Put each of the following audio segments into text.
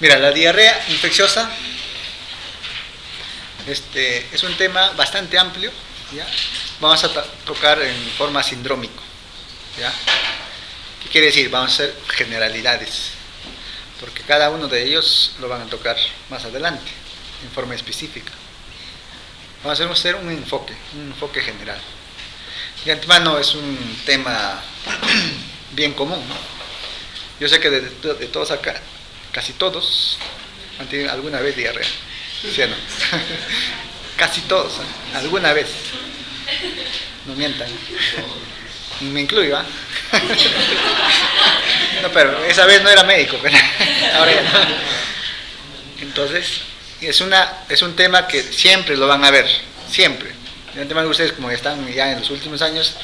Mira, la diarrea infecciosa es un tema bastante amplio, ¿ya? Vamos a tocar en forma sindrómico, ¿ya? ¿Qué quiere decir? Vamos a hacer generalidades, porque cada uno de ellos lo van a tocar más adelante, en forma específica. Vamos a hacer un enfoque general. De antemano es un tema bien común, ¿no? Yo sé que de todos acá, casi todos han tenido alguna vez diarrea, ¿sí o no? Casi todos, ¿eh? Alguna vez. No mientan. Y me incluyo, ¿ah? No, pero esa vez no era médico, pero ahora ya no. Entonces, es un tema que siempre lo van a ver, siempre. El tema de ustedes, como están ya en los últimos años,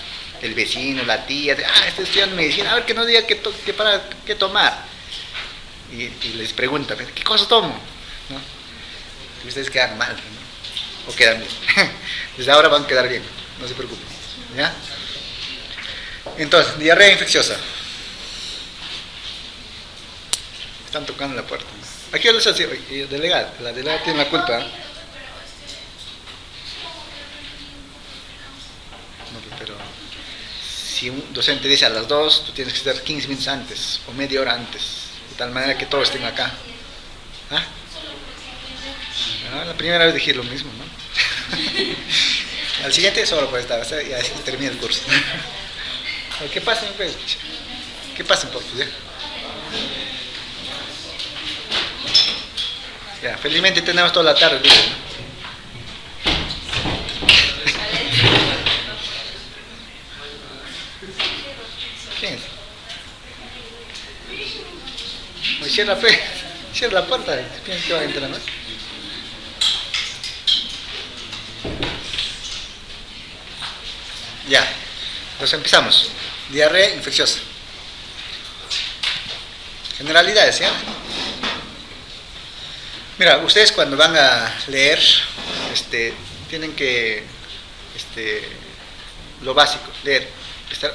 el vecino, la tía, estoy estudiando medicina, a ver que no diga qué tomar. Y les pregunta, ¿qué cosa tomo? ¿No? Y ustedes quedan mal, ¿no? O quedan bien. Desde ahora van a quedar bien, no se preocupen, ¿ya? Entonces, diarrea infecciosa. Están tocando la puerta. Aquí les hace, la delegada tiene la culpa. No, pero si un docente dice a las 2, tú tienes que estar 15 minutos antes o media hora antes, de tal manera que todos estén acá. ¿Ah? La primera vez dije lo mismo, ¿no? Al siguiente solo puede estar, y así termina el curso. ¿Qué pasa, pues? ¿Qué pasa, pues? Ya, felizmente tenemos toda la tarde, ¿no? ¿Quién es? Pues cierra la puerta, piensa que va a entrar, ¿no? Ya, entonces empezamos. Diarrea infecciosa. Generalidades, ¿ya? Mira, ustedes cuando van a leer, tienen que, lo básico, leer.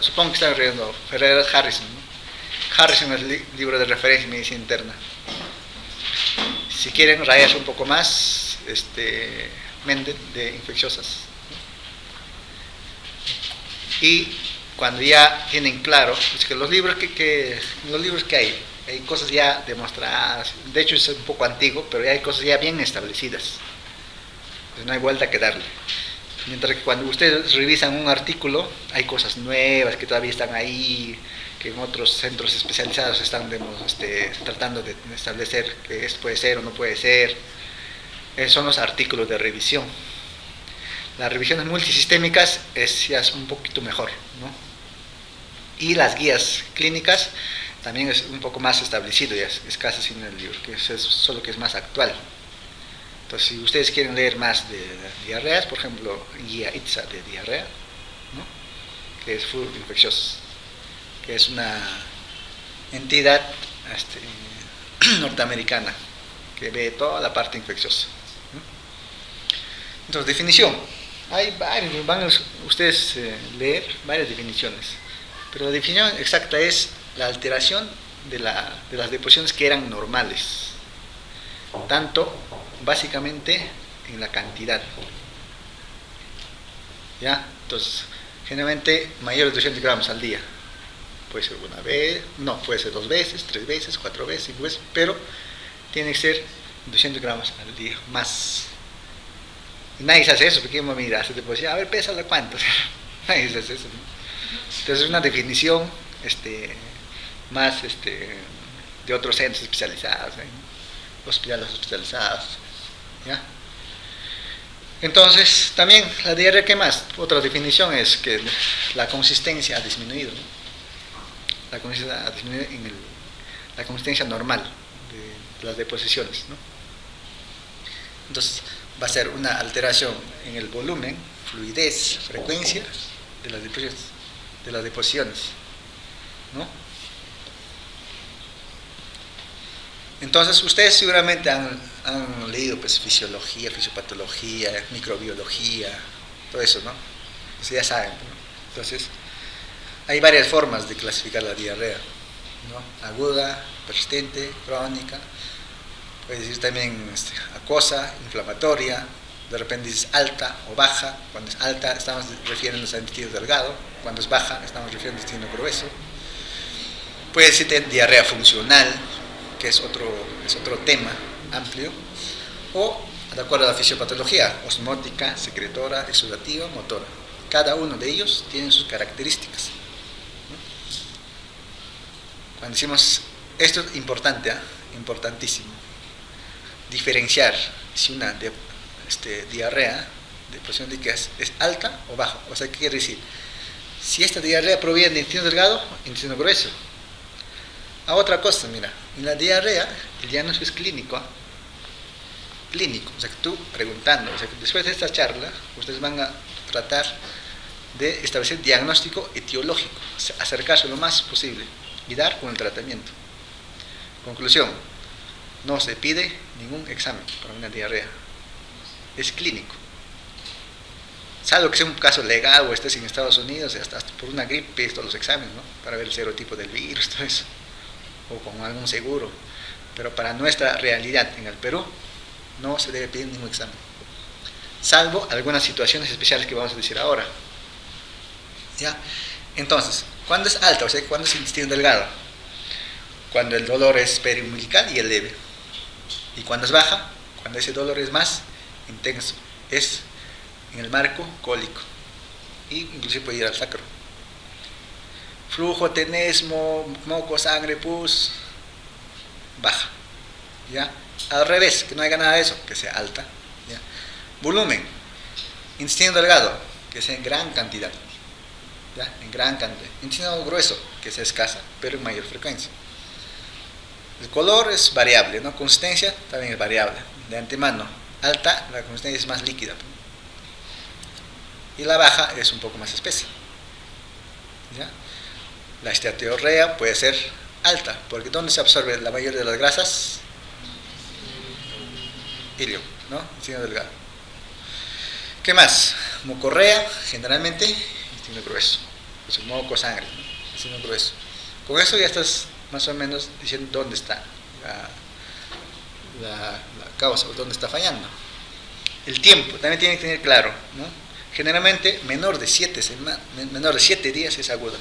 Supongo que están leyendo Ferrer Harrison, ¿no? Harrison es el libro de referencia en medicina interna. Si quieren rayarse un poco más, Mendel de infecciosas, ¿no? Y cuando ya tienen claro, es que los libros que hay cosas ya demostradas, de hecho es un poco antiguo, pero ya hay cosas ya bien establecidas, entonces no hay vuelta que darle. Mientras que cuando ustedes revisan un artículo, hay cosas nuevas que todavía están ahí, que en otros centros especializados están tratando de establecer que esto puede ser o no puede ser. Son los artículos de revisión. Las revisiones multisistémicas ya es un poquito mejor, ¿no? Y las guías clínicas también es un poco más establecido, ya es casi sin el libro, solo que es más actual. Entonces, si ustedes quieren leer más de diarreas, por ejemplo, guía ITSA de diarrea, ¿no? Que es Food Infectious, que es una entidad norteamericana que ve toda la parte infecciosa, ¿no? Entonces, definición. Hay varios, van ustedes leer varias definiciones, pero la definición exacta es la alteración de las deposiciones que eran normales, tanto básicamente en la cantidad, ¿ya? Entonces, generalmente mayores de 200 gramos al día, puede ser una vez, no, puede ser 2 veces, 3 veces, 4 veces, 5 veces, pero tiene que ser 200 gramos al día, más. Y nadie se hace eso, porque uno mira, se te puede decir, a ver, pésala cuánto. Nadie se hace eso, ¿no? Entonces es una definición más de otros centros especializados, ¿eh? Hospitales especializados, ¿ya? Entonces, también la diarrea, ¿qué más? Otra definición es que la consistencia ha disminuido, ¿no? La consistencia ha disminuido en la consistencia normal de las deposiciones, ¿no? Entonces, va a ser una alteración en el volumen, fluidez, frecuencia de las deposiciones, ¿no? Entonces, ustedes seguramente han leído pues, fisiología, fisiopatología, microbiología, todo eso, ¿no? Pues ya saben, ¿no? Entonces, hay varias formas de clasificar la diarrea, ¿no? Aguda, persistente, crónica, Puede decir también acuosa, inflamatoria, de repente dices alta o baja. Cuando es alta estamos refiriéndonos al intestino delgado, cuando es baja estamos refiriendo al intestino grueso. Puede decir diarrea funcional, que es otro tema amplio, o de acuerdo a la fisiopatología, osmótica, secretora, exudativa, motora. Cada uno de ellos tiene sus características. Cuando decimos, esto es importante, importantísimo, diferenciar si una diarrea de posición líquida es alta o baja. O sea, ¿qué quiere decir? Si esta diarrea proviene del intestino delgado o intestino grueso. A otra cosa, mira, en la diarrea el diagnóstico es clínico. Clínico, o sea que tú preguntando, o sea que después de esta charla ustedes van a tratar de establecer diagnóstico etiológico, acercarse lo más posible y dar con el tratamiento. Conclusión, no se pide ningún examen para una diarrea, es clínico, salvo que sea un caso legal o estés en Estados Unidos, hasta por una gripe, todos los exámenes, ¿no? Para ver el serotipo del virus, todo eso, o con algún seguro, pero para nuestra realidad en el Perú no se debe pedir ningún examen, salvo algunas situaciones especiales que vamos a decir ahora. ¿Ya? Entonces, ¿cuándo es alta? O sea, ¿cuándo es intestino delgado? Cuando el dolor es periumbilical y el leve. ¿Y cuando es baja? Cuando ese dolor es más intenso, es en el marco cólico, y inclusive puede ir al sacro. Flujo, tenesmo, moco, sangre, pus, baja. ¿Ya? Al revés, que no haya nada de eso, que sea alta. ¿Ya? Volumen, intestino delgado, que sea en gran cantidad. ¿Ya? En gran cantidad. Intestino grueso, que sea escasa, pero en mayor frecuencia. El color es variable, ¿no? Consistencia también es variable. De antemano, alta, la consistencia es más líquida. Y la baja es un poco más espesa. ¿Ya? La esteatorea puede ser alta, porque ¿dónde se absorbe la mayoría de las grasas? Ilio, ¿no? Intestino delgado. ¿Qué más? Mocorrea, generalmente, intestino grueso. Es un moco, sangre, ¿no? Intestino grueso. Con eso ya estás más o menos diciendo dónde está la causa, o dónde está fallando. El tiempo, también tiene que tener claro, ¿no? Generalmente, menor de 7 días es aguda.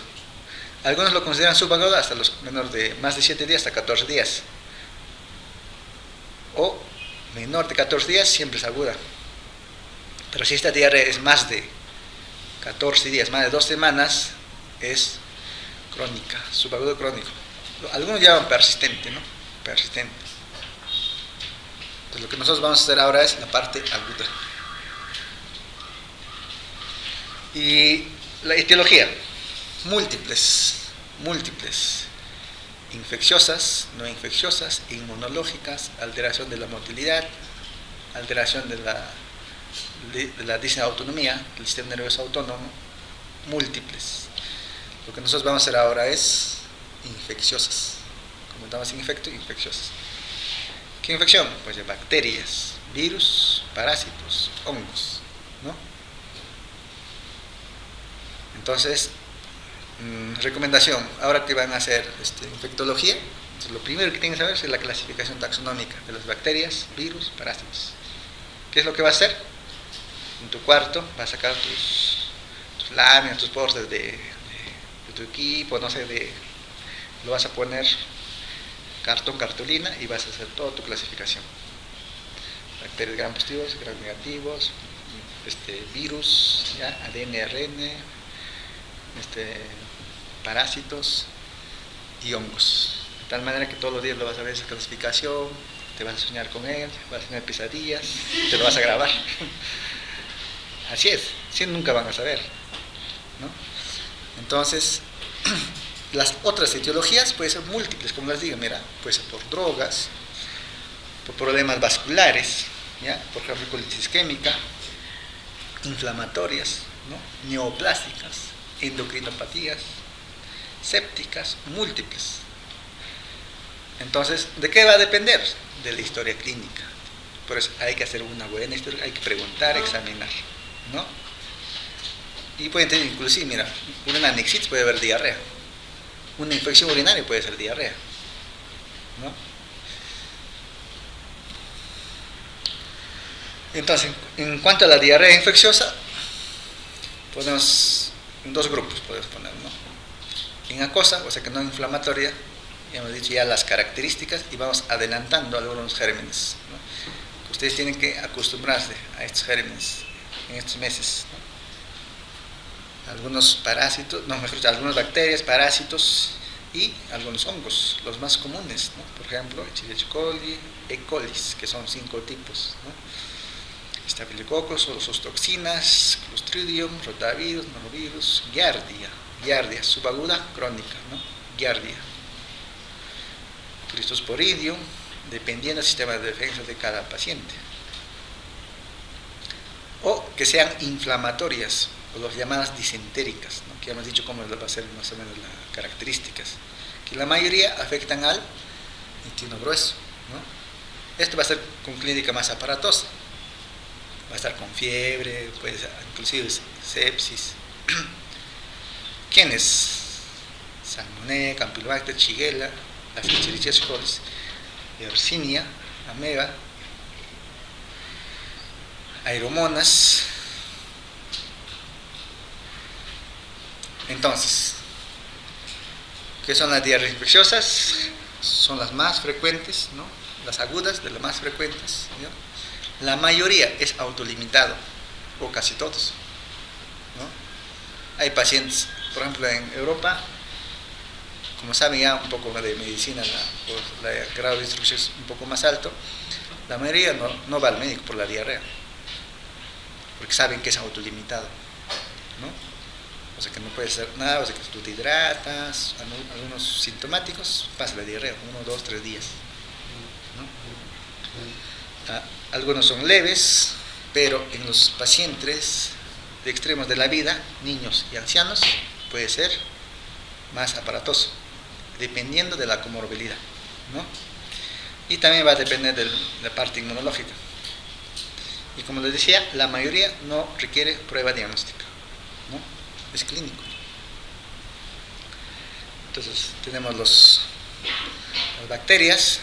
Algunos lo consideran subaguda hasta los menor de más de 7 días, hasta 14 días. O menor de 14 días siempre es aguda. Pero si esta diarrea es más de 14 días, más de 2 semanas, es crónica, subagudo crónico. Algunos llaman persistente, ¿no? Persistente. Entonces lo que nosotros vamos a hacer ahora es la parte aguda. Y la etiología, múltiples, infecciosas, no infecciosas, inmunológicas, alteración de la motilidad, alteración de la disautonomía del sistema nervioso autónomo, múltiples. Lo que nosotros vamos a hacer ahora es infecciosas, como estamos sin infecto, infecciosas. ¿Qué infección? Pues de bacterias, virus, parásitos, hongos, ¿no? Entonces, recomendación, ahora que van a hacer infectología, entonces lo primero que tienen que saber es la clasificación taxonómica de las bacterias, virus, parásitos. ¿Qué es lo que va a hacer? En tu cuarto vas a sacar tus láminas, tus bordes de tu equipo, no sé, lo vas a poner cartulina y vas a hacer toda tu clasificación. Bacterias gram positivos, gram negativos, virus, ¿ya? ADN, ARN, parásitos y hongos. De tal manera que todos los días lo vas a ver esa clasificación, te vas a soñar con él, vas a tener pesadillas, te lo vas a grabar. Así es, sí, nunca van a saber, ¿no? Entonces, las otras etiologías pueden ser múltiples, como les digo, mira, puede ser por drogas, por problemas vasculares, ¿ya? Por ejemplo, colitis isquémica, inflamatorias, ¿no? Neoplásicas, endocrinopatías, sépticas, múltiples. Entonces, ¿de qué va a depender? De la historia clínica. Por eso hay que hacer una buena historia, hay que preguntar, examinar, ¿no? Y pueden tener, inclusive, mira, una anexitis puede haber diarrea, una infección urinaria puede ser diarrea, ¿no? Entonces, en cuanto a la diarrea infecciosa, podemos, en dos grupos podemos poner, ¿no? En acuosa, o sea que no inflamatoria, ya hemos dicho ya las características y vamos adelantando algunos gérmenes, ¿no? Ustedes tienen que acostumbrarse a estos gérmenes en estos meses, ¿no? Algunos parásitos, no, mejor dicho, algunas bacterias, parásitos y algunos hongos, los más comunes, ¿no? Por ejemplo, Escherichia coli, E. coli, que son 5 tipos, ¿no? Staphylococcus o sus toxinas, Clostridium, rotavirus, norovirus, giardia subaguda crónica, ¿no? Giardia, Cristosporidium, dependiendo del sistema de defensa de cada paciente, o que sean inflamatorias o las llamadas disentéricas, ¿no? Que ya hemos dicho cómo va a ser más o menos las características, que la mayoría afectan al intestino grueso, ¿no? Esto va a ser con clínica más aparatosa, va a estar con fiebre, puede ser inclusive sepsis. ¿Quiénes? Salmonella, Campylobacter, Shigella, las Escherichia coli, Yersinia, ameba, aeromonas. Entonces, ¿qué son las diarreas infecciosas? Son las más frecuentes, ¿no? Las agudas de las más frecuentes, ¿no? La mayoría es autolimitado, o casi todos, ¿no? Hay pacientes, por ejemplo, en Europa, como saben ya un poco de medicina, el grado de instrucción es un poco más alto, la mayoría no va al médico por la diarrea, porque saben que es autolimitado, ¿no? O sea que no puede ser nada, o sea que tú te hidratas, algunos sintomáticos, pasa la diarrea, 1, 2, 3 días, ¿no? Algunos son leves, pero en los pacientes de extremos de la vida, niños y ancianos, puede ser más aparatoso, dependiendo de la comorbilidad, ¿no? Y también va a depender de la parte inmunológica. Y como les decía, la mayoría no requiere prueba diagnóstica, ¿no? Es clínico. Entonces tenemos las bacterias,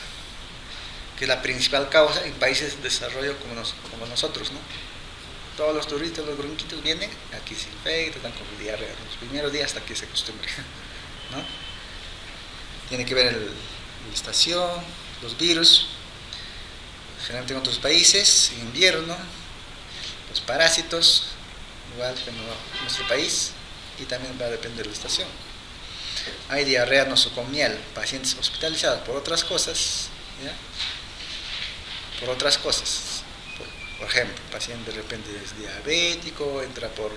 que es la principal causa en países de desarrollo como nosotros, ¿no? Todos los turistas, los bronquitos vienen, aquí se infectan, están con diarrea, los primeros días hasta que se acostumbre, ¿no? Tiene que ver la estación, los virus, generalmente en otros países, en invierno, los parásitos, igual que en nuestro país, y también va a depender de la estación. Hay diarrea nosocomial, pacientes hospitalizados por otras cosas, ¿ya? Por otras cosas, por ejemplo, el paciente de repente es diabético, entra por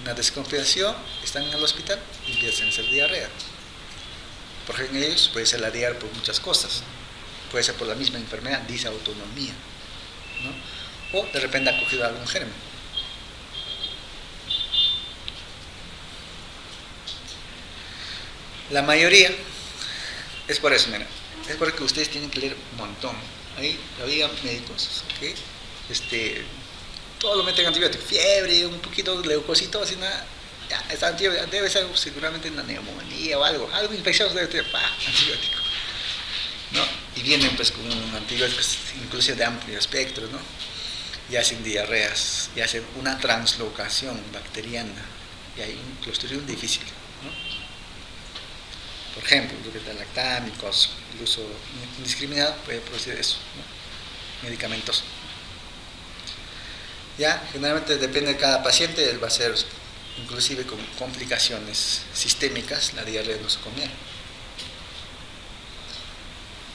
una descompensación, están en el hospital y empiezan a hacer diarrea. Por ejemplo, en ellos puede ser la diarrea por muchas cosas, puede ser por la misma enfermedad, disautonomía, ¿no? O de repente ha cogido algún germen. La mayoría es por eso, mira, es porque ustedes tienen que leer un montón. Ahí había médicos que todo lo meten antibiótico, fiebre, un poquito de leucocitosis, nada, ya, esta antibiótico debe ser seguramente una neumonía o algo infeccioso debe tener, antibiótico, ¿no? Y vienen pues con antibióticos inclusive de amplio espectro, ¿no? Y hacen diarreas, y hacen una translocación bacteriana, y hay un Clostridium difícil, ¿no? Por ejemplo, el beta-lactámicos, el uso indiscriminado puede producir eso, ¿no? Medicamentoso. Ya, generalmente depende de cada paciente, va a ser inclusive con complicaciones sistémicas, la diarrea nosocomial.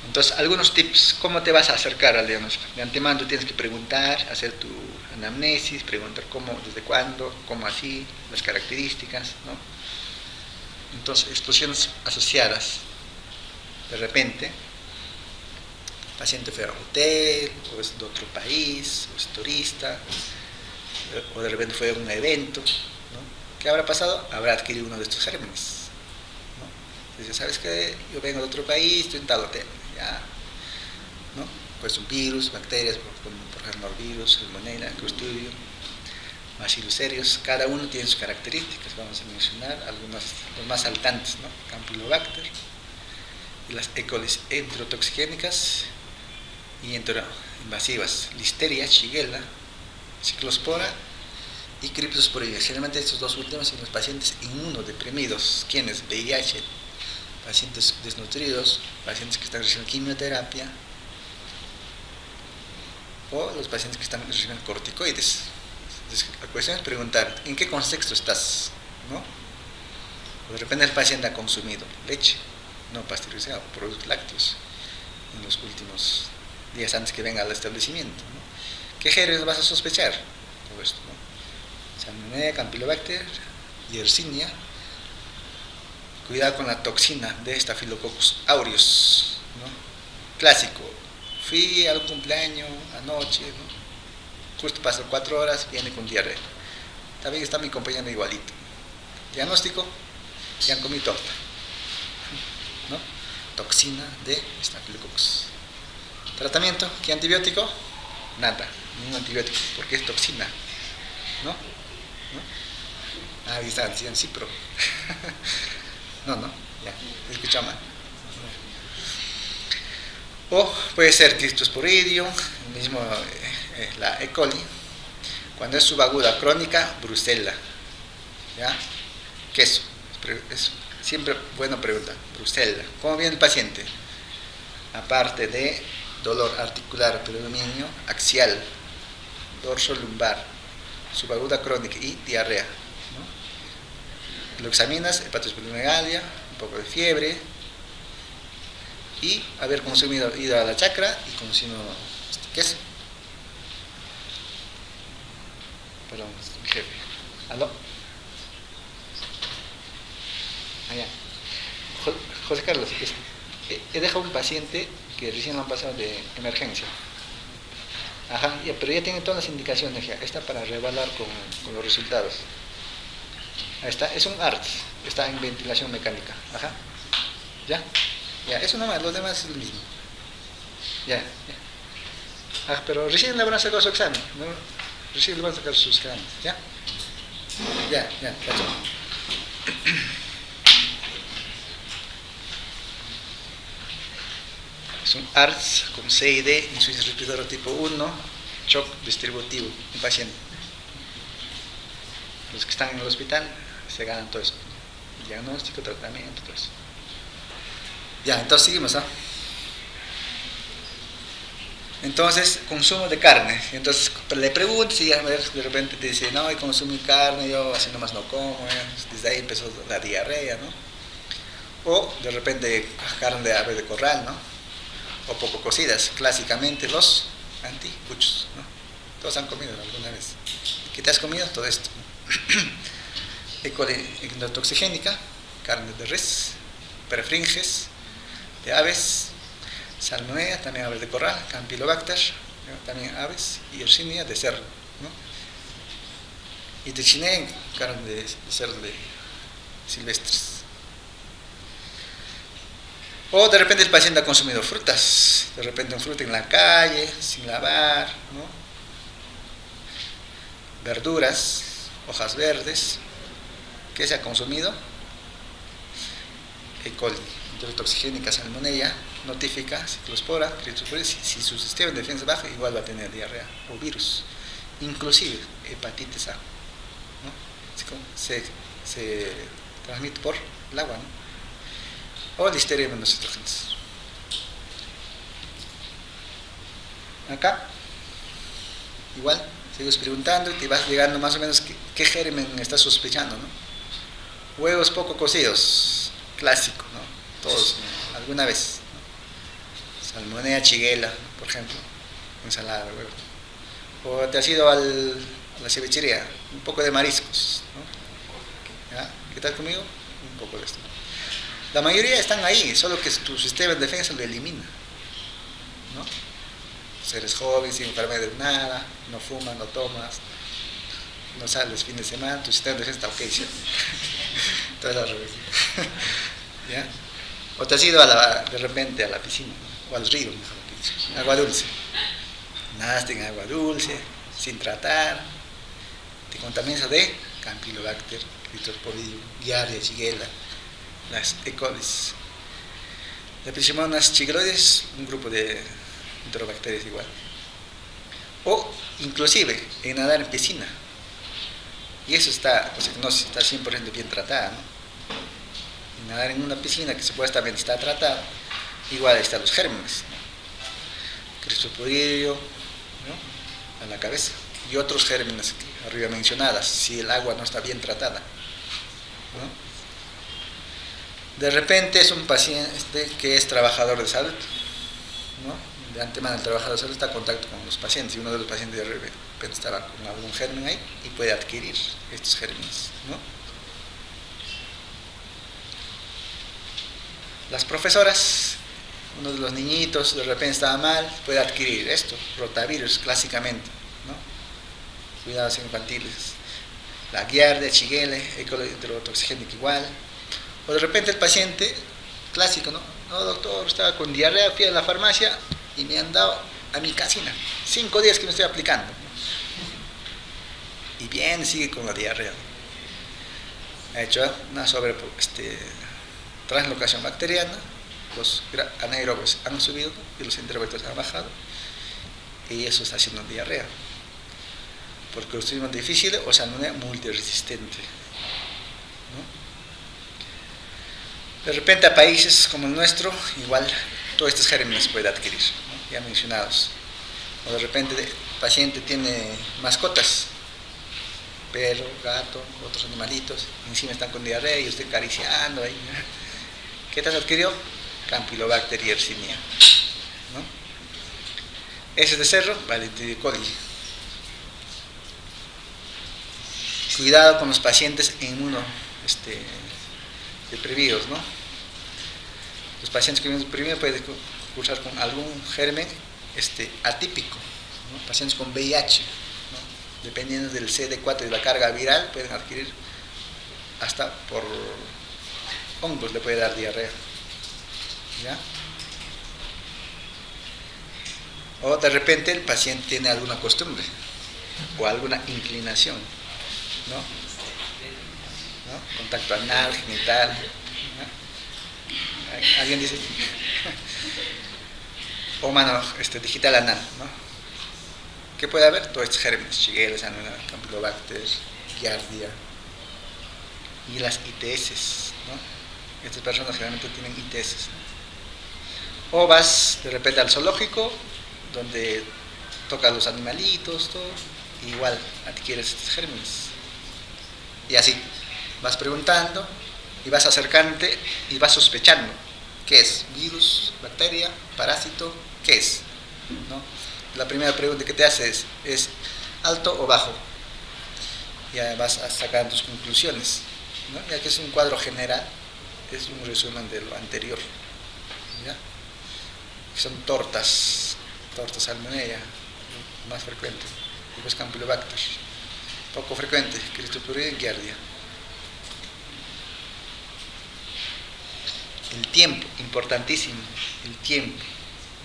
Entonces, algunos tips, ¿cómo te vas a acercar al diagnóstico? De antemano tú tienes que preguntar, hacer tu anamnesis, preguntar cómo, desde cuándo, cómo así, las características, ¿no? Entonces, explosiones asociadas, de repente, el paciente fue a hotel, o es de otro país, o es turista, o de repente fue a un evento, ¿no? ¿Qué habrá pasado? Habrá adquirido uno de estos gérmenes, ¿no? Dice, ¿sabes qué? Yo vengo de otro país, estoy en tal hotel, ya, ¿no? Pues un virus, bacterias, como por ejemplo el virus, Salmonella, Clostridium, Bacillus cereus, cada uno tiene sus características, vamos a mencionar algunas, los más saltantes, ¿no? Campylobacter, y las E. coli enterotoxigénicas, y enteroinvasivas, Listeria, Shigella, Ciclospora y Cryptosporidium. Generalmente estos dos últimos son los pacientes inmunodeprimidos, quienes VIH, pacientes desnutridos, pacientes que están recibiendo quimioterapia o los pacientes que están recibiendo corticoides. Entonces, la cuestión es preguntar, ¿en qué contexto estás? ¿No? O de repente el paciente ha consumido leche no pasteurizada, productos lácteos, en los últimos días antes que venga al establecimiento, ¿no? ¿Qué gérmenes vas a sospechar? Todo esto, ¿no? Salmonella, Campylobacter, Yersinia. Cuidado con la toxina de Staphylococcus aureus, ¿no? Clásico. Fui al cumpleaños anoche, ¿no? Justo pasan 4 horas, viene con diarrea. También está mi compañero igualito. Diagnóstico, ya han comido torta, ¿no? Toxina de Staphylococcus. Tratamiento, ¿qué antibiótico? Nada, ningún antibiótico, porque es toxina, ¿no? ¿No? Ahí está, decían Cipro. No, ya, escucha mal. O puede ser Cryptosporidium, mismo la E. coli, cuando es subaguda crónica, Brucella, ¿ya? Queso, es siempre bueno preguntar, Brucella. ¿Cómo viene el paciente? Aparte de dolor articular, predominio axial, dorso lumbar, subaguda crónica y diarrea, ¿no? Lo examinas, hepatosplenomegalia, un poco de fiebre y haber consumido, ido a la chacra y consumido queso. Perdón, jefe. ¿Aló? Allá. José Carlos, he dejado un paciente que recién lo han pasado de emergencia. Ajá, ya, pero ya tiene todas las indicaciones, ya está para revalar con los resultados. Ahí está, es un ART, está en ventilación mecánica. Ajá, ya, eso nomás, los demás es lo mismo. Ya. Ah, pero recién le van a sacar su examen, ¿no? Recién le van a sacar sus exámenes, ¿ya? Cacho. Es un ARTS con CID, insuficiencia respiratoria tipo 1, shock distributivo, un paciente. Los que están en el hospital se ganan todo eso. Diagnóstico, tratamiento, todo eso. Ya, entonces seguimos, ¿ah? Entonces, consumo de carne. Entonces, le pregunto si a ver, de repente te dice, no, consumí carne, yo así nomás no como, desde ahí empezó la diarrea, ¿no? O de repente carne de ave de corral, ¿no? O poco cocidas, clásicamente los anticuchos, ¿no? Todos han comido alguna vez. ¿Qué te has comido? Todo esto, ¿no? E. coli endotoxigénica, carne de res, perfringes de aves, salmonella, también aves de corral, Campylobacter, ¿no? También aves, y Yersinia de cerdo, ¿no? Y Trichinae, carne de cerdo de silvestres. O de repente el paciente ha consumido frutas, de repente un fruta en la calle, sin lavar, ¿no? Verduras, hojas verdes. ¿Qué se ha consumido? E. coli, enterotoxigénica, salmonella, notifica, ciclospora, Cryptosporidium. Si su sistema de defensa baja, igual va a tener diarrea o virus, inclusive hepatitis A, ¿no? Se transmite por el agua, ¿no? O Listeria monocytogenes. Acá, igual, sigues preguntando y te vas llegando más o menos qué germen estás sospechando, ¿no? Huevos poco cocidos, clásico, ¿no? Todos, ¿no? Alguna vez, ¿no? Salmonella, Shigella, por ejemplo, ensalada de huevo. O te has ido a la cevichería, un poco de mariscos, ¿no? ¿Ya? ¿Qué tal conmigo? Un poco de esto. La mayoría están ahí, solo que tu sistema de defensa lo elimina, ¿no? Si eres joven, sin enfermedad de nada, no fumas, no tomas, no sales fin de semana, tu sistema de defensa está ok, ¿sí? Todo es al revés. ¿Ya? O te has ido de repente a la piscina, ¿no? O al río, mejor dicho, agua dulce. Nadaste en agua dulce, sin tratar, te contaminas de Campylobacter, Cryptosporidium, Giardia, Shigella, las E. colis. La Pseudomonas chigroides, un grupo de enterobacterias igual. O inclusive en nadar en piscina. Y eso está, o sea, no está 100% bien tratada, ¿no? En nadar en una piscina que supuestamente está tratada, igual ahí están los gérmenes, ¿no? Cristosporideo, ¿no? A la cabeza. Y otros gérmenes arriba mencionadas, si el agua no está bien tratada, ¿no? De repente es un paciente que es trabajador de salud, ¿no? De antemano el trabajador de salud está en contacto con los pacientes y uno de los pacientes de repente estaba con algún germen ahí y puede adquirir estos gérmenes, ¿no? Las profesoras, uno de los niñitos de repente estaba mal, puede adquirir esto, rotavirus clásicamente, ¿no? Cuidados infantiles, la Giardia, Shigella, E. coli enterotoxigénica igual. O de repente el paciente clásico, ¿no? No, doctor, estaba con diarrea, fui a la farmacia y me han dado amikacina. 5 días que me estoy aplicando, ¿no? Y bien, sigue con la diarrea. Ha hecho una translocación bacteriana, los anaerobios han subido y los enterobacterios han bajado, y eso está haciendo diarrea. Porque los tuvimos difíciles o salmonella multiresistente, ¿no? De repente a países como el nuestro, igual todos estos gérmenes puede adquirir, ¿no? Ya mencionados. O de repente el paciente tiene mascotas, perro, gato, otros animalitos, encima están con diarrea y usted acariciando ahí, ¿no? ¿Qué te has adquirido? Campylobacter yersinia, ¿no? Ese de cerro, Validated coli. Cuidado con los pacientes deprimidos, ¿no? Los pacientes que viven deprimidos pueden cursar con algún germen atípico, ¿no? Pacientes con VIH, ¿no? Dependiendo del CD4 y de la carga viral, pueden adquirir hasta por hongos, le puede dar diarrea, ¿ya? O de repente el paciente tiene alguna costumbre o alguna inclinación, ¿no? ¿No? Contacto anal, genital, ¿no? Alguien dice o mano digital anal, ¿no? ¿Qué puede haber? Todos estos gérmenes, Shigella, Salmonella, Campylobacter, Giardia y las ITS, ¿no? Estas personas generalmente tienen ITS, ¿no? O vas de repente al zoológico donde tocas los animalitos, todo, igual adquieres estos gérmenes. Y así, vas preguntando y vas acercándote y vas sospechando qué es, virus, bacteria, parásito, qué es, ¿no? La primera pregunta que te haces es alto o bajo. Ya vas a sacar tus conclusiones, ¿no? Ya que es un cuadro general, es un resumen de lo anterior, ¿ya? Son tortas salmonella, más frecuente, después Campylobacter, poco frecuente, Cristosporideo y Giardia. El tiempo, importantísimo, el tiempo,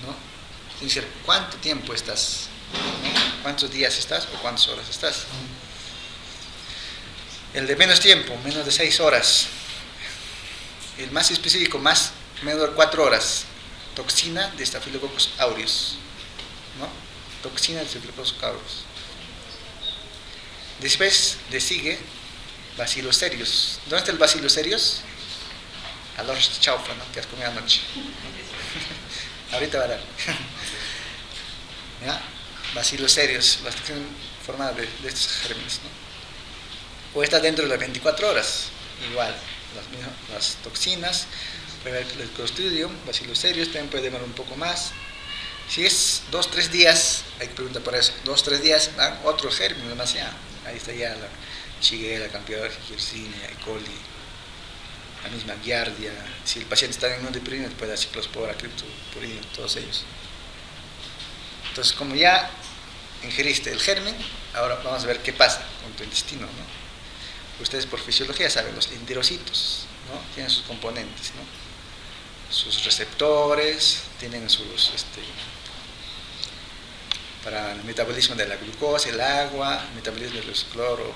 ¿no? Es decir, ¿cuánto tiempo estás? ¿No? ¿Cuántos días estás o cuántas horas estás? El de menos tiempo, menos de 6 horas. El más específico, menos de 4 horas. Toxina de Staphylococcus aureus, ¿no? Toxina de Staphylococcus aureus. Después le sigue Bacillus cereus. ¿Dónde está el Bacillus cereus? Al arroz chaufa, ¿no? Que has comido anoche. Ahorita va a dar. ¿Ya? Bacillus cereus, las toxinas formadas de estos gérmenes, ¿no? O está dentro de las 24 horas, igual, las toxinas. El Clostridium, Bacillus cereus, también puede demorar un poco más. Si es 2-3 días, hay que preguntar por eso. 2-3 días dan otro germen, demasiado. Ahí está ya la Shigella, Campylobacter, Yersinia, E. coli, la misma Giardia. Si el paciente está en un deprimido, puede dar Ciclospora, Cryptosporidium, todos ellos. Entonces, como ya ingeriste el germen, ahora vamos a ver qué pasa con tu intestino, ¿no? Ustedes por fisiología saben, los enterocitos, ¿no? Tienen sus componentes, ¿no? Sus receptores, tienen sus para el metabolismo de la glucosa, el agua, el metabolismo de los cloro,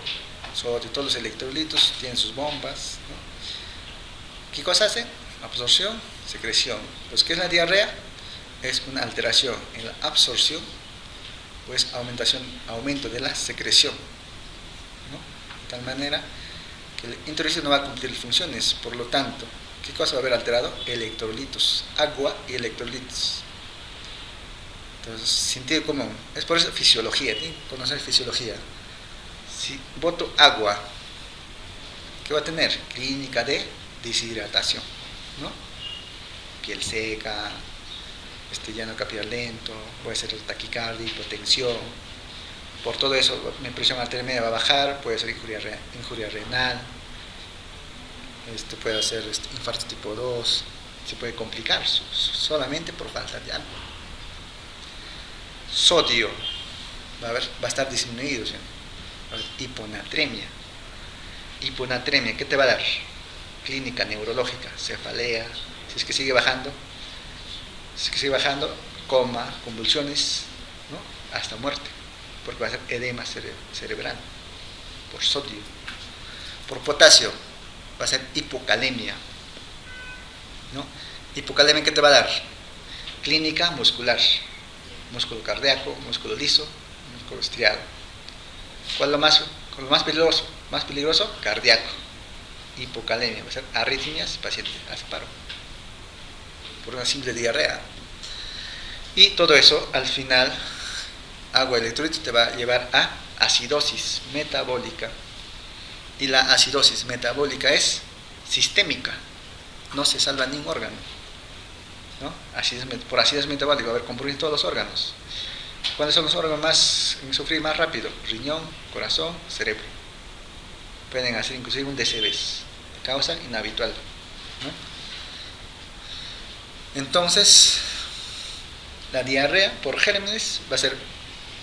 sodio, todos los electrolitos, tienen sus bombas, ¿no? ¿Qué cosa hacen? Absorción, secreción. Pues, ¿qué es la diarrea? es una alteración en la absorción, pues aumento de la secreción, ¿no? De tal manera que el enterocito no va a cumplir funciones. Por lo tanto, ¿qué cosa va a haber alterado? Electrolitos, agua y electrolitos. Entonces, sentido común. Es por eso fisiología, ¿sí? Conocer fisiología. Si boto agua, ¿qué va a tener? Clínica de deshidratación, ¿no? Piel seca, llano capilar lento, puede ser taquicardia, hipotensión. Por todo eso, mi presión arterial media va a bajar, puede ser injuria renal, puede ser infarto tipo 2, se puede complicar solamente por falta de agua. Sodio va a estar disminuido, ¿sí? Hiponatremia. Hiponatremia, ¿qué te va a dar? Clínica neurológica, cefalea, si es que sigue bajando, coma, convulsiones, ¿no? Hasta muerte, porque va a ser edema cerebral por sodio. Por potasio va a ser hipocalemia, ¿no? Hipocalemia, ¿qué te va a dar? Clínica muscular, músculo cardíaco, músculo liso, músculo estriado. ¿Cuál es lo más peligroso? Más peligroso, cardíaco. Hipocalemia, va a ser arritmias, paciente hace paro por una simple diarrea. Y todo eso, al final, agua y electrolitos te va a llevar a acidosis metabólica. Y la acidosis metabólica es sistémica, no se salva ningún órgano, ¿no? Por acidosis metabólica va a haber compromiso en todos los órganos. ¿Cuáles son los órganos en sufrir más rápido? Riñón, corazón, cerebro. Pueden hacer inclusive un DCBs, causa inhabitual, ¿no? Entonces, la diarrea por gérmenes va a ser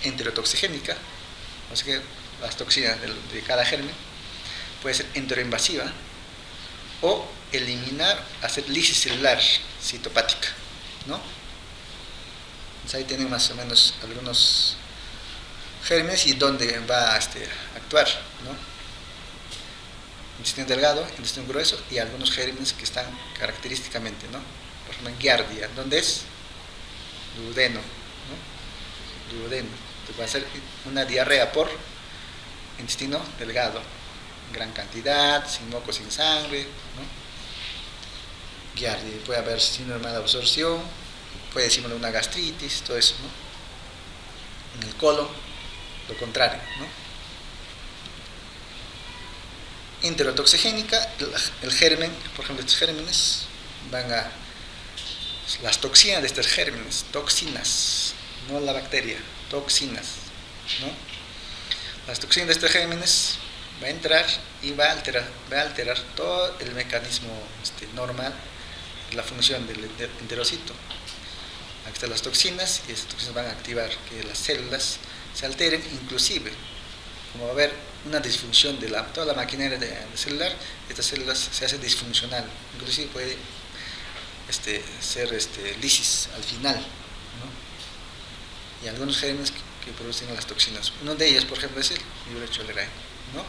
enterotoxigénica, o sea que las toxinas de cada germen puede ser enteroinvasiva o hacer lisis celular citopática, ¿no? Entonces ahí tienen más o menos algunos gérmenes y dónde va a actuar, ¿no? Intestino delgado, intestino grueso y algunos gérmenes que están característicamente, ¿no? Por ejemplo, en Giardia, ¿dónde es? Duodeno, ¿no? Duodeno. Entonces va a ser una diarrea por intestino delgado, en gran cantidad, sin moco, sin sangre, ¿no? Giardia, puede haber síndrome de absorción, puede simular una gastritis, todo eso, ¿no? En el colon, lo contrario, ¿no? Enterotoxigénica, el germen, por ejemplo, estos gérmenes las toxinas de estos gérmenes, toxinas, no la bacteria, toxinas, ¿no? Las toxinas de estos gérmenes va a entrar y va a alterar todo el mecanismo normal de la función del enterocito. Aquí están las toxinas y esas toxinas van a activar que las células se alteren, inclusive como va a haber una disfunción de toda la maquinaria celular, estas células se hacen disfuncional, inclusive puede ser lisis al final, ¿no? Y algunos gérmenes que producen las toxinas. Uno de ellos, por ejemplo, es el Vibrio cholerae, ¿no?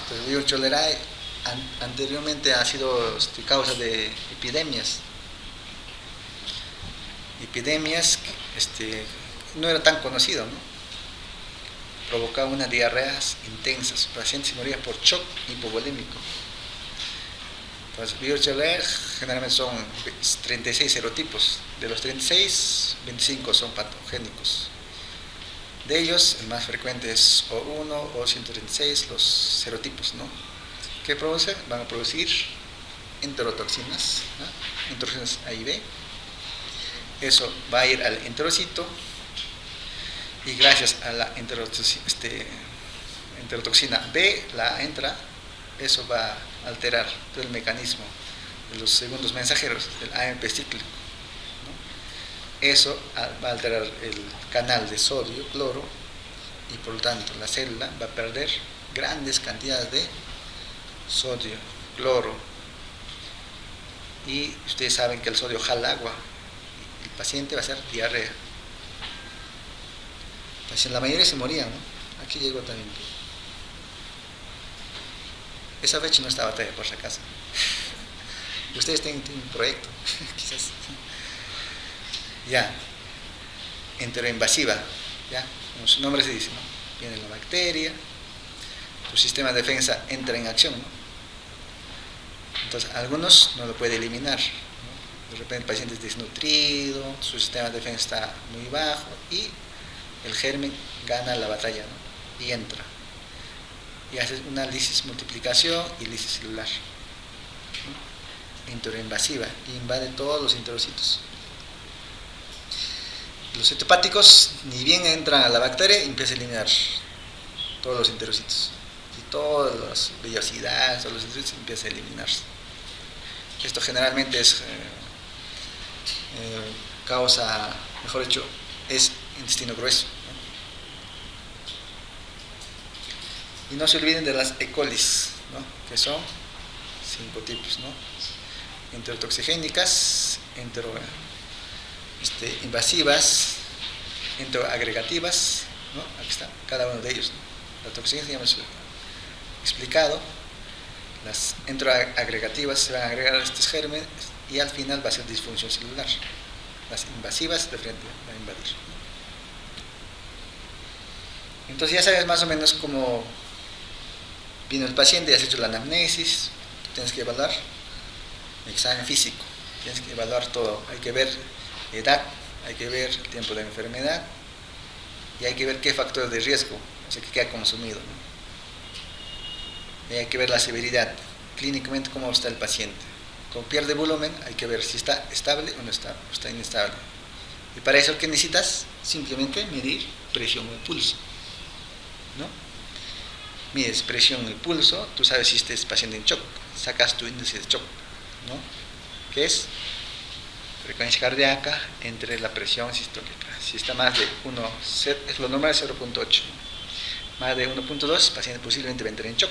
Entonces, el Vibrio cholerae anteriormente ha sido causa de epidemias no era tan conocido, ¿no? Provocaba unas diarreas intensas, pacientes morían por shock hipovolémico. Entonces, Vibrio cholerae generalmente son 36 serotipos, de los 36, 25 son patogénicos. De ellos, el más frecuente es O1, O136, los serotipos, ¿no? ¿Qué producen? Van a producir enterotoxinas, ¿no? Enterotoxinas A y B. Eso va a ir al enterocito y gracias a la enterotoxina B, eso va a alterar todo el mecanismo de los segundos mensajeros del AMP cíclico, ¿no? Eso va a alterar el canal de sodio, cloro, y por lo tanto la célula va a perder grandes cantidades de sodio, cloro, y ustedes saben que el sodio jala agua, y el paciente va a hacer diarrea. La mayoría se morían, ¿no? Aquí llegó también. Esa fecha no estaba todavía por si acaso. Ustedes tienen un proyecto, quizás. Ya, enteroinvasiva, ya, como su nombre se dice, ¿no? Viene la bacteria, tu sistema de defensa entra en acción, ¿no? Entonces, algunos no lo puede eliminar, ¿no? De repente el paciente es desnutrido, su sistema de defensa está muy bajo y el germen gana la batalla, ¿no? Y entra. Y hace una lisis multiplicación y lisis celular, ¿no? Enteroinvasiva, invade todos los enterocitos. Los citopáticos ni bien entran a la bacteria y empieza a eliminar todos los enterocitos. Y todas las vellosidades, todos los enterocitos empiezan a eliminarse. Esto generalmente es causa, mejor dicho, es intestino grueso, ¿no? Y no se olviden de las E. colis, ¿no? Que son 5 tipos, ¿no? Enterotoxigénicas, invasivas, enteroagregativas, ¿no? Aquí está cada uno de ellos, ¿no? La toxina ya hemos explicado. Las enteroagregativas se van a agregar a estos gérmenes y al final va a ser disfunción celular. Las invasivas de frente van a invadir. Entonces ya sabes más o menos cómo vino el paciente, ya has hecho la anamnesis, tienes que evaluar el examen físico, tienes que evaluar todo, hay que ver edad, hay que ver el tiempo de enfermedad y hay que ver qué factores de riesgo, o sea, que ha consumido, ¿no? Y hay que ver la severidad, clínicamente cómo está el paciente. Como pierde volumen, hay que ver si está estable o no está, o está inestable. Y para eso, ¿qué necesitas? Simplemente medir presión o pulso, ¿no? Mides presión y pulso, tú sabes si este paciente en shock, sacas tu índice de shock, ¿no? ¿Qué es? Frecuencia cardíaca entre la presión sistólica. Si está más de 1, es lo normal es 0.8. Más de 1.2, el paciente posiblemente va a entrar en shock.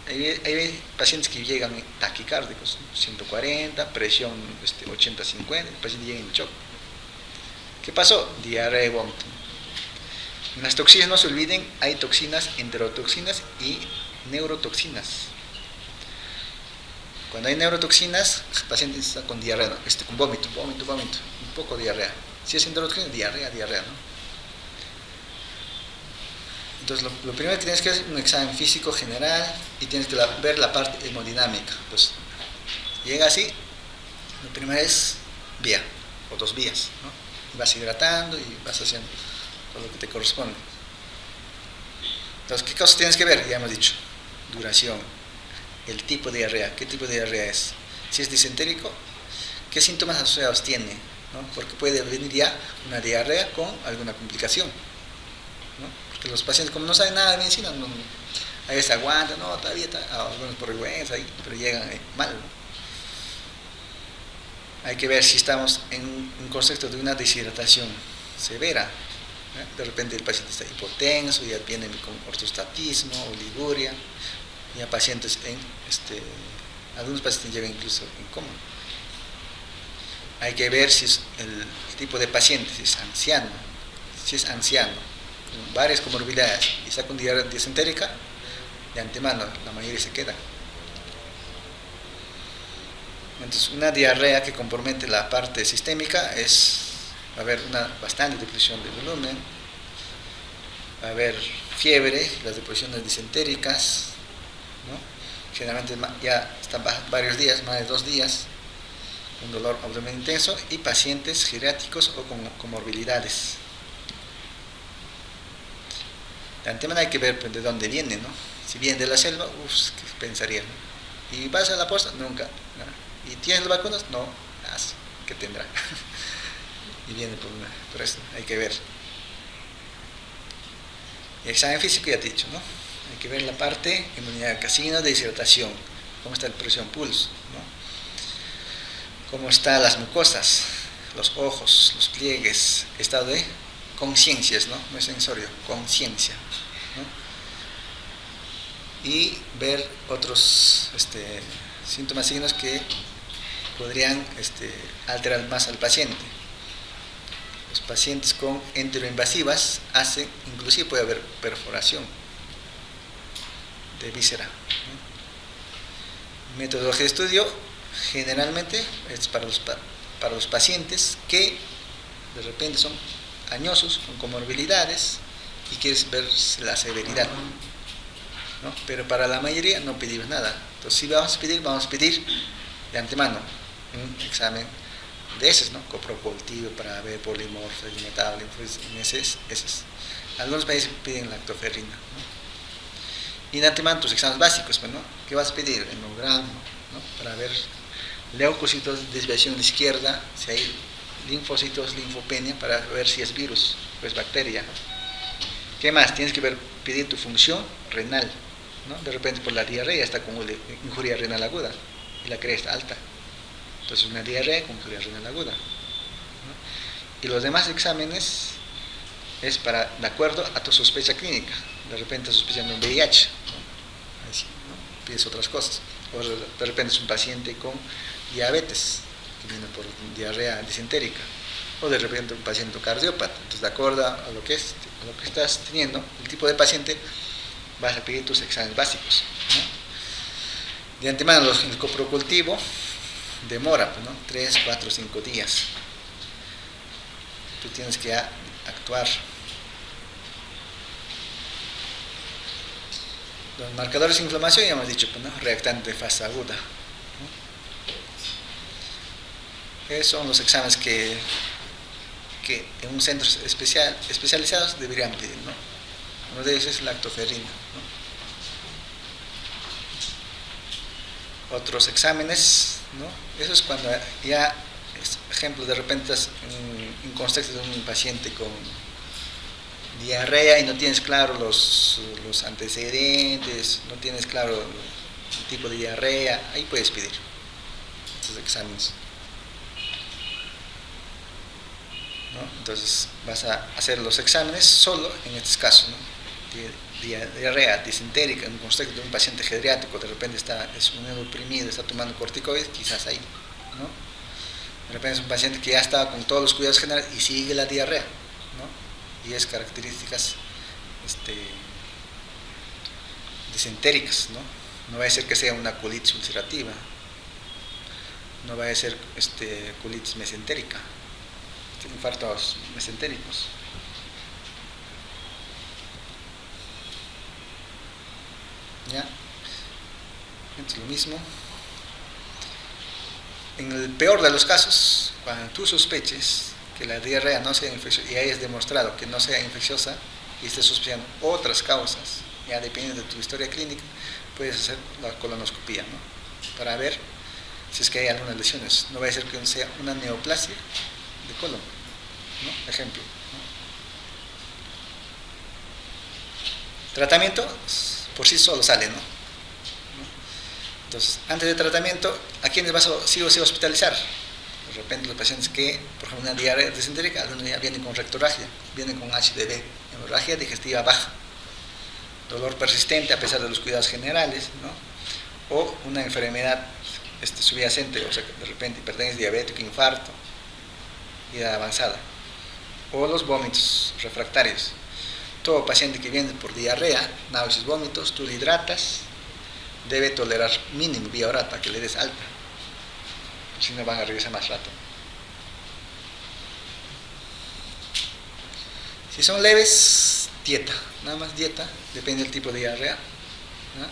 Hay pacientes que llegan taquicárdicos, 140, presión 80-50, el paciente llega en shock. ¿Qué pasó? Diarrea y vómito. En las toxinas, no se olviden, hay toxinas, enterotoxinas y neurotoxinas. Cuando hay neurotoxinas, el paciente está con diarrea, con vómito, un poco de diarrea. Si es enterotoxina, diarrea, ¿no? Entonces, lo primero que tienes que hacer es un examen físico general y tienes que ver la parte hemodinámica. Pues, llega así, lo primero es vía o 2 vías, ¿no? Y vas hidratando y vas haciendo todo lo que te corresponde. Entonces, ¿qué cosas tienes que ver? Ya hemos dicho, duración, el tipo de diarrea, qué tipo de diarrea es. Si es disentérico, ¿qué síntomas asociados tiene? ¿No? Porque puede venir ya una diarrea con alguna complicación, ¿no? Porque los pacientes, como no saben nada de medicina, a veces aguantan, no, todavía está, algunos por vergüenza, pero llegan mal, ¿no? Hay que ver si estamos en un contexto de una deshidratación severa, ¿eh? De repente el paciente está hipotenso, ya viene con ortostatismo, oliguria, ya pacientes algunos pacientes llegan incluso en coma. Hay que ver si es el tipo de paciente, si es anciano, con varias comorbilidades y está con diarrea disentérica, de antemano la mayoría se queda. Entonces, una diarrea que compromete la parte sistémica va a haber una bastante depresión de volumen, va a haber fiebre, las depresiones disentéricas, ¿no? Generalmente ya están varios días, más de 2 días, un dolor abdomen intenso y pacientes geriátricos o con comorbilidades. De antemano hay que ver de dónde viene, ¿no? Si viene de la selva, ¿qué pensaría? ¿Y vas a la posta? Nunca, ¿no? ¿Y tienes las vacunas? No, ¿qué tendrá? Y viene por eso, hay que ver. El examen físico ya te he dicho, ¿no? Hay que ver la parte inmunidad casino de deshidratación, cómo está la presión pulso, ¿no? Cómo están las mucosas, los ojos, los pliegues, estado de conciencias, ¿no? No es sensorio, conciencia, ¿no? Y ver otros síntomas, signos que podrían alterar más al paciente. Los pacientes con enteroinvasivas inclusive puede haber perforación de víscera, ¿no? Metodología de estudio generalmente es para los pacientes que de repente son añosos, con comorbilidades y quieres ver la severidad, ¿no? Pero para la mayoría no pedimos nada. Entonces, si vamos a pedir de antemano un examen de heces, ¿no? Coprocultivo para ver polimorfo, dimetable, heces. Algunos países piden lactoferrina, ¿no? Y de antemano tus exámenes básicos, ¿no? ¿Qué vas a pedir? Hemograma, ¿no? Para ver leucocitos, desviación a la izquierda, si hay linfocitos, linfopenia, para ver si es virus o es bacteria. ¿Qué más? Tienes que pedir tu función renal, ¿no? De repente por la diarrea está con injuria renal aguda y la CREA está alta. Entonces una diarrea con injuria renal aguda, ¿no? Y los demás exámenes es de acuerdo a tu sospecha clínica. De repente sospechando un VIH, ¿no? Así, ¿no? Pides otras cosas. O de repente es un paciente con diabetes, que viene por diarrea disentérica. O de repente un paciente cardiópata. Entonces, de acuerdo a lo que estás teniendo, el tipo de paciente, vas a pedir tus exámenes básicos, ¿no? De antemano, el coprocultivo demora, ¿no? 3, 4, 5 días. Tú tienes que actuar. Los marcadores de inflamación, ya hemos dicho, ¿no? Reactante de fase aguda, ¿no? Esos son los exámenes que en un centro especializados deberían pedir, ¿no? Uno de ellos es lactoferrina, ¿no? Otros exámenes, ¿no? Eso es cuando ya, ejemplo, de repente estás en contexto de un paciente con diarrea y no tienes claro los antecedentes, no tienes claro el tipo de diarrea, ahí puedes pedir estos exámenes, ¿no? Entonces vas a hacer los exámenes solo en este caso, ¿no? Diarrea disentérica en un contexto de un paciente geriátrico, de repente es un oprimido, está tomando corticoides, quizás ahí, ¿no? De repente es un paciente que ya está con todos los cuidados generales y sigue la diarrea, ¿no? Y es características disentéricas, ¿no? No va a ser que sea una colitis ulcerativa, no va a ser colitis mesentérica, infartos mesentéricos. ¿Ya? Es lo mismo. En el peor de los casos, cuando tú sospeches que la diarrea no sea infecciosa y hayas demostrado que no sea infecciosa y estés sospechando otras causas, ya dependiendo de tu historia clínica, puedes hacer la colonoscopía, ¿no? Para ver si es que hay algunas lesiones. No va a ser que sea una neoplasia de colon, ¿no? Ejemplo, ¿no? Tratamiento por sí solo sale, ¿no? Entonces, antes del tratamiento, ¿a quiénes vas a sí o sí hospitalizar? De repente los pacientes que, por ejemplo, una diarrea disentérica, algunos ya vienen con rectorragia, vienen con HDV, hemorragia digestiva baja, dolor persistente a pesar de los cuidados generales, ¿no? O una enfermedad subyacente, o sea, de repente hipertensión diabética, infarto, edad avanzada, o los vómitos refractarios. Todo paciente que viene por diarrea, náuseas, vómitos, tú le hidratas, debe tolerar mínimo vía oral para que le des alta, si no van a regresar más rato. Si son leves, dieta, nada más dieta, depende del tipo de diarrea, ¿no?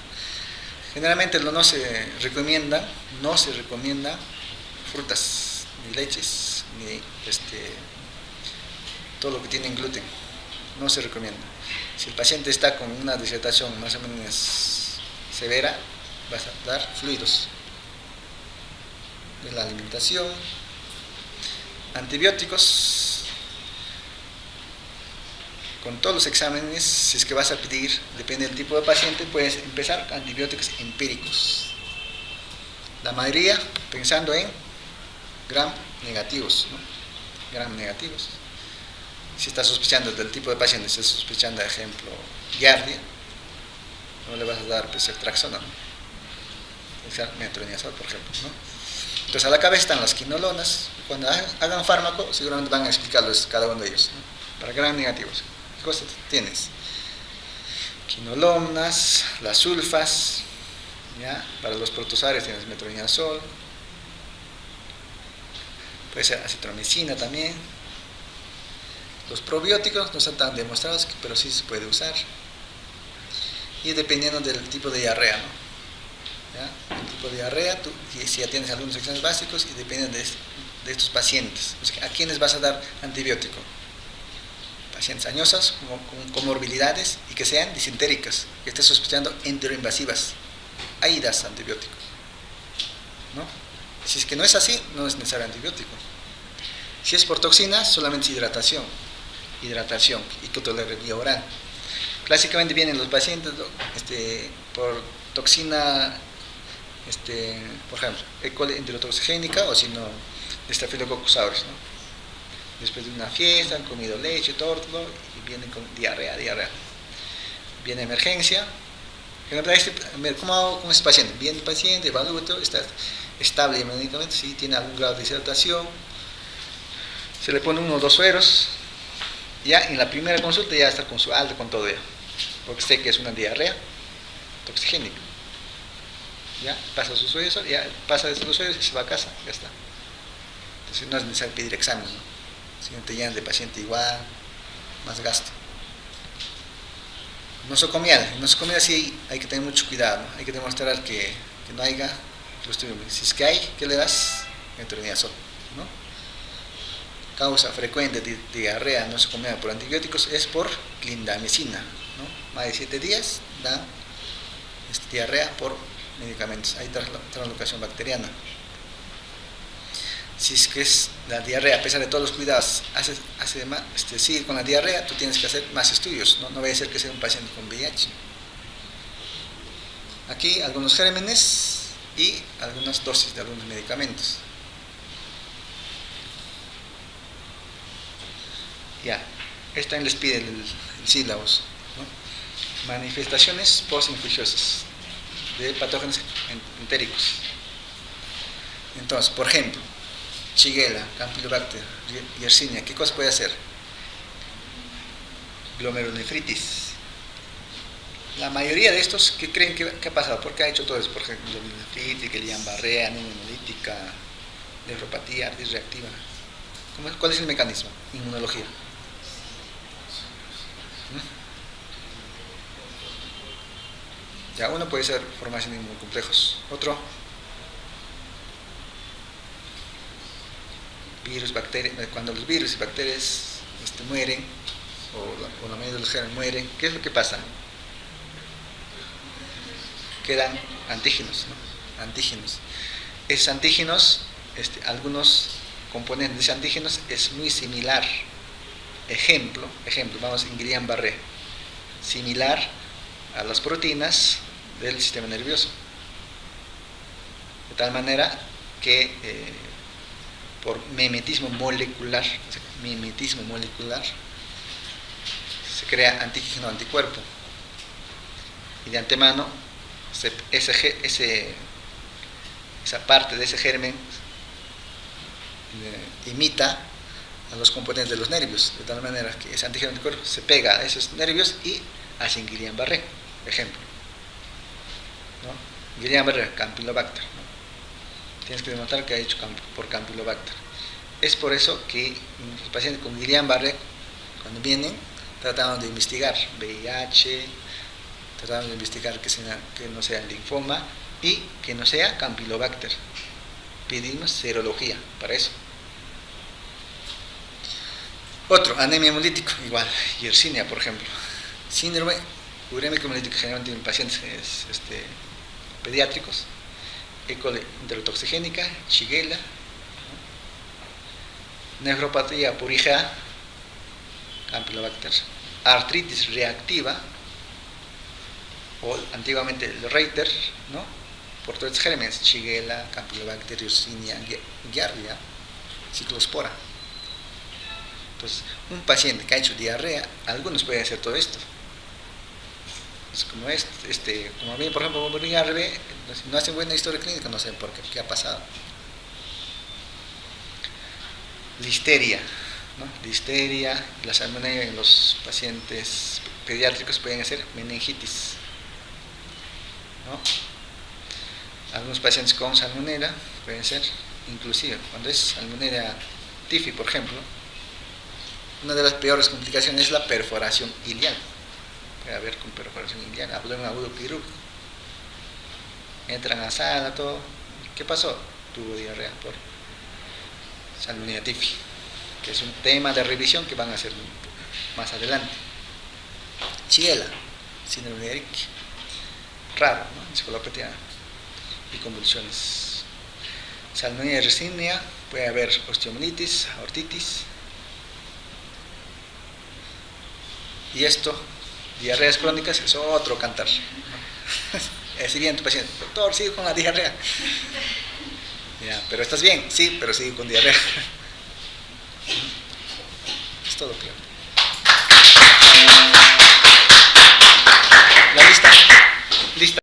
Generalmente no se recomienda frutas, ni leches, ni todo lo que tiene gluten, no se recomienda. Si el paciente está con una deshidratación más o menos severa, vas a dar fluidos de la alimentación, antibióticos. Con todos los exámenes, si es que vas a pedir, depende del tipo de paciente, puedes empezar con antibióticos empíricos. La mayoría pensando en gram negativos, ¿no? Gram negativos. Si estás sospechando del tipo de paciente, si estás sospechando, por ejemplo, giardia, no le vas a dar ceftriaxona, ¿no? Metronidazol, por ejemplo, ¿no? Entonces a la cabeza están las quinolonas. Cuando hagan fármaco, seguramente van a explicarles cada uno de ellos, ¿no? Para gram negativos, ¿qué cosas tienes? Quinolonas, las sulfas, ¿ya? Para los protozoarios tienes metronidazol, puede ser acitromicina también. Los probióticos no están tan demostrados, pero sí se puede usar. Y dependiendo del tipo de diarrea, ¿no? ¿Ya? El tipo de diarrea, si ya tienes algunos exámenes básicos, y depende de estos pacientes. O sea, ¿a quiénes vas a dar antibiótico? Pacientes añosas, con comorbilidades y que sean disentéricas, que estés sospechando enteroinvasivas. Ahí das antibiótico, ¿no? Si es que no es así, no es necesario antibiótico. Si es por toxinas, solamente hidratación y cotolerapia oral. Clásicamente vienen los pacientes por toxina, por ejemplo, E. coli enterotoxigénica, o si no, Staphylococcus aureus, ¿no? Después de una fiesta, han comido leche, torto, y vienen con diarrea. Viene emergencia. ¿Cómo hago con este paciente? Viene el paciente, evalúo, está estable médicamente, sí, tiene algún grado de deshidratación, se le pone 1 o 2 sueros, ya en la primera consulta ya está con su alta, con todo ya, porque sé que es una diarrea toxigénica. Ya pasa sus sueros, ya pasa de los sueros y se va a casa, ya está. Entonces no es necesario pedir exámenes, ¿no? Si no te llenas de paciente igual, más gasto. Nosocomial sí hay que tener mucho cuidado, ¿no? Hay que demostrar que no haya clostridium. Si es que hay, ¿qué le das? Metronidazol, ¿no? Causa frecuente de diarrea nosocomial por antibióticos es por clindamicina, ¿no? Más de 7 días da diarrea por medicamentos. Hay translocación bacteriana. Si es que es la diarrea, a pesar de todos los cuidados, sigue con la diarrea, tú tienes que hacer más estudios, no vaya a ser que sea un paciente con VIH. Aquí algunos gérmenes y algunas dosis de algunos medicamentos. Ya, esta también les pide el sílabus, ¿no? Manifestaciones postinfecciosas de patógenos entéricos. Entonces, por ejemplo, Shigella, Campylobacter, Yersinia, ¿qué cosa puede hacer? Glomerulonefritis. La mayoría de estos, ¿qué creen que ha pasado? ¿Por qué ha hecho todo eso? Por ejemplo, glomerulonefritis, Guillain-Barré, anemia hemolítica, nefropatía, artritis reactiva. ¿Cuál es el mecanismo? Inmunología. Ya, uno puede ser formación de inmunocomplejos. Otro, virus, bacterias. Cuando los virus y bacterias mueren, o la mayoría de los gérmenes mueren, ¿qué es lo que pasa? Quedan antígenos, ¿no? Antígenos. Esos antígenos, algunos componentes de esos antígenos es muy similar. Ejemplo, vamos en Guillain-Barré, similar a las proteínas del sistema nervioso. De tal manera que por mimetismo molecular, se crea antígeno anticuerpo. Y de antemano, esa parte de ese germen imita a los componentes de los nervios, de tal manera que ese antígeno anticuerpo se pega a esos nervios y hace Guillain-Barré, ejemplo, ¿no? Guillain-Barré, Campylobacter, ¿no? Tienes que demostrar que ha hecho por Campylobacter. Es por eso que los pacientes con Guillain-Barré, cuando vienen, tratamos de investigar VIH, tratamos de investigar que no sea linfoma y que no sea Campylobacter. Pedimos serología para eso. Otro, anemia hemolítica, igual, Yersinia, por ejemplo. Síndrome urémico hemolítico, generalmente en pacientes pediátricos. E. coli enterotoxigénica, Shigella, ¿no? Nefropatía por IgA, Campylobacter. Artritis reactiva, o antiguamente el Reiter, ¿no? Por todos los gérmenes, Shigella, Campylobacter, Yersinia, Giardia, Ciclospora. Entonces, un paciente que ha hecho diarrea, algunos pueden hacer todo esto. Es como como a mí, por ejemplo, por IRB, no hacen buena historia clínica, no sé por qué ha pasado. Listeria, ¿no? Listeria, la salmonella en los pacientes pediátricos pueden hacer meningitis, ¿no? Algunos pacientes con salmonela pueden ser, inclusive cuando es salmonela tifi, por ejemplo, una de las peores complicaciones es la perforación ilial. Puede haber con perforación ilial, abdomen agudo quirúrgico. Entran a la sala, todo. ¿Qué pasó? Tuvo diarrea por salmonella tifi, que es un tema de revisión que van a hacer más adelante. Chiela, síndrome de Eric, raro, ¿no? Encefalopatía y convulsiones. Salmonella Yersinia, puede haber osteomielitis, aortitis. Y esto, diarreas crónicas, es otro cantar. Si bien tu paciente, doctor, sigue con la diarrea. Ya, pero estás bien, sí, pero sigue con diarrea. Es todo claro.